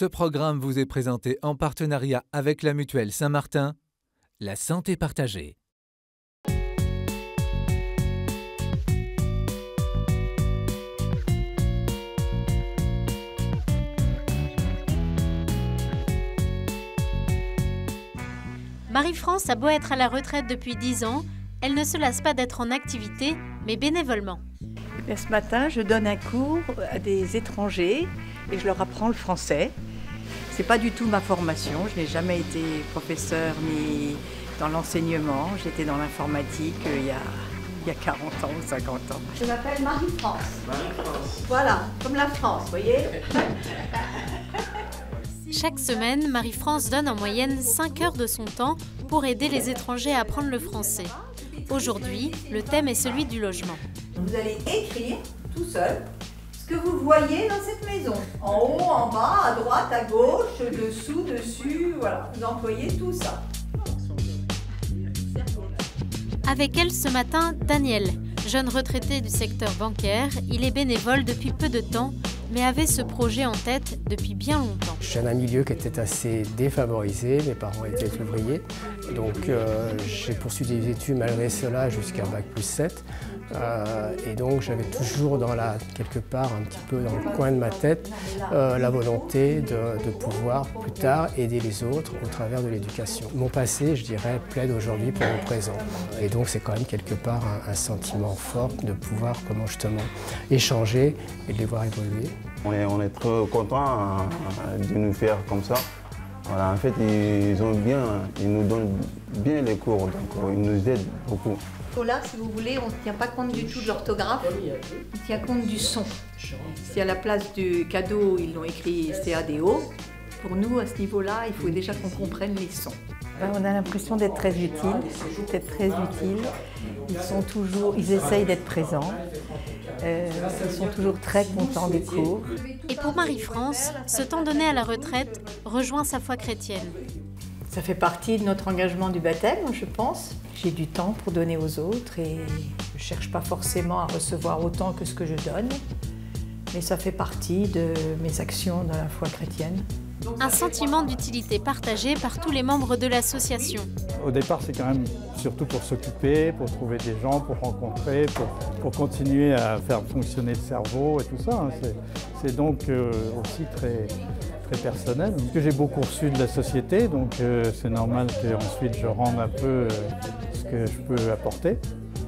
Ce programme vous est présenté en partenariat avec la Mutuelle Saint-Martin, la santé partagée. Marie-France a beau être à la retraite depuis 10 ans, elle ne se lasse pas d'être en activité, mais bénévolement. Et ce matin, je donne un cours à des étrangers et je leur apprends le français. C'est pas du tout ma formation, je n'ai jamais été professeur ni dans l'enseignement. J'étais dans l'informatique il y a 40 ans ou 50 ans. Je m'appelle Marie-France. Marie-France. Voilà, comme la France, vous voyez. Chaque semaine, Marie-France donne en moyenne 5 heures de son temps pour aider les étrangers à apprendre le français. Aujourd'hui, le thème est celui du logement. Vous allez écrire tout seul ce que vous voyez dans cette maison. En haut, en bas, à droite, à gauche, dessous, dessus, voilà. Vous employez tout ça. Avec elle ce matin, Daniel, jeune retraité du secteur bancaire. Il est bénévole depuis peu de temps, mais avait ce projet en tête depuis bien longtemps. Je viens d'un milieu qui était assez défavorisé, mes parents étaient ouvriers, donc j'ai poursuivi des études malgré cela jusqu'à Bac+7. Et donc j'avais toujours quelque part, un petit peu dans le coin de ma tête, la volonté de pouvoir plus tard aider les autres au travers de l'éducation. Mon passé, je dirais, plaide aujourd'hui pour mon présent. Et donc c'est quand même quelque part un sentiment fort de pouvoir comment justement échanger et de les voir évoluer. On est trop contents de nous faire comme ça. Voilà, en fait, ils nous donnent bien les cours, donc ils nous aident beaucoup. Là, si vous voulez, on ne tient pas compte du tout de l'orthographe, on tient compte du son. Si à la place du cadeau, ils l'ont écrit CADO, pour nous, à ce niveau-là, il faut déjà qu'on comprenne les sons. On a l'impression d'être très utile, Ils essayent d'être présents. Ils sont toujours très contents des cours. Et pour Marie-France, ce temps donné à la retraite rejoint sa foi chrétienne. Ça fait partie de notre engagement du baptême, je pense. J'ai du temps pour donner aux autres et je ne cherche pas forcément à recevoir autant que ce que je donne. Mais ça fait partie de mes actions dans la foi chrétienne. Un sentiment d'utilité partagé par tous les membres de l'association. Au départ, c'est quand même surtout pour s'occuper, pour trouver des gens, pour rencontrer, pour continuer à faire fonctionner le cerveau et tout ça. C'est donc aussi très personnel, que j'ai beaucoup reçu de la société, donc c'est normal qu'ensuite je rende un peu ce que je peux apporter.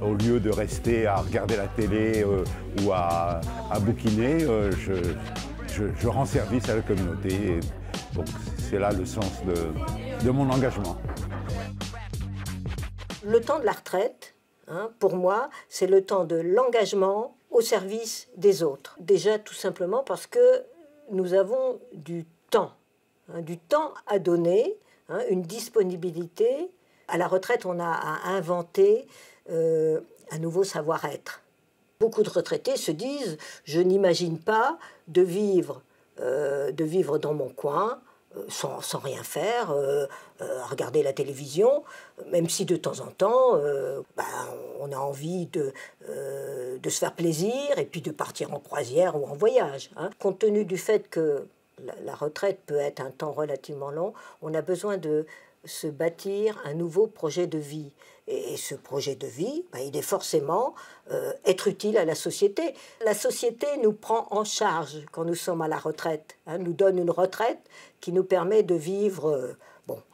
Au lieu de rester à regarder la télé ou à bouquiner, je rends service à la communauté. Donc c'est là le sens de mon engagement. Le temps de la retraite, pour moi, c'est le temps de l'engagement au service des autres. Déjà tout simplement parce que nous avons du temps à donner, une disponibilité. À la retraite, on a à inventer un nouveau savoir-être. Beaucoup de retraités se disent « je n'imagine pas de vivre dans mon coin, sans rien faire, regarder la télévision, même si de temps en temps, on a envie de se faire plaisir et puis de partir en croisière ou en voyage. Compte tenu du fait que la retraite peut être un temps relativement long, on a besoin de se bâtir un nouveau projet de vie. Et ce projet de vie, il est forcément être utile à la société. La société nous prend en charge quand nous sommes à la retraite, nous donne une retraite qui nous permet de vivre,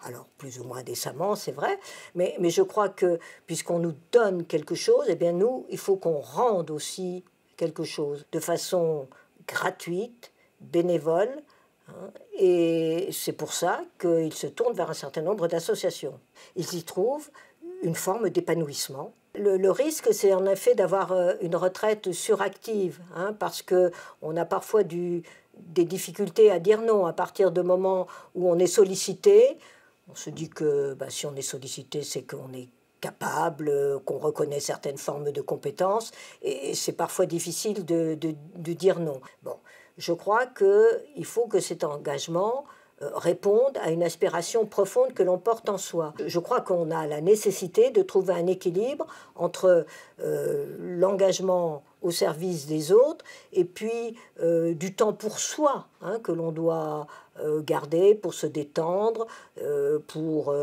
alors plus ou moins décemment, c'est vrai, mais je crois que puisqu'on nous donne quelque chose, eh bien nous, il faut qu'on rende aussi quelque chose de façon gratuite, bénévole, et c'est pour ça qu'ils se tournent vers un certain nombre d'associations. Ils y trouvent une forme d'épanouissement. Le risque, c'est en effet d'avoir une retraite suractive, parce qu'on a parfois des difficultés à dire non à partir du moment où on est sollicité. On se dit que si on est sollicité, c'est qu'on est capable, qu'on reconnaît certaines formes de compétences, et c'est parfois difficile de dire non. Je crois qu'il faut que cet engagement réponde à une aspiration profonde que l'on porte en soi. Je crois qu'on a la nécessité de trouver un équilibre entre l'engagement au service des autres, et puis du temps pour soi, hein, que l'on doit garder pour se détendre, pour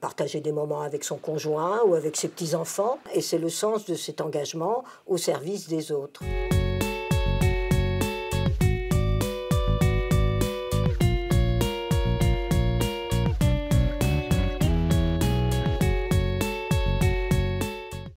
partager des moments avec son conjoint ou avec ses petits-enfants. Et c'est le sens de cet engagement au service des autres.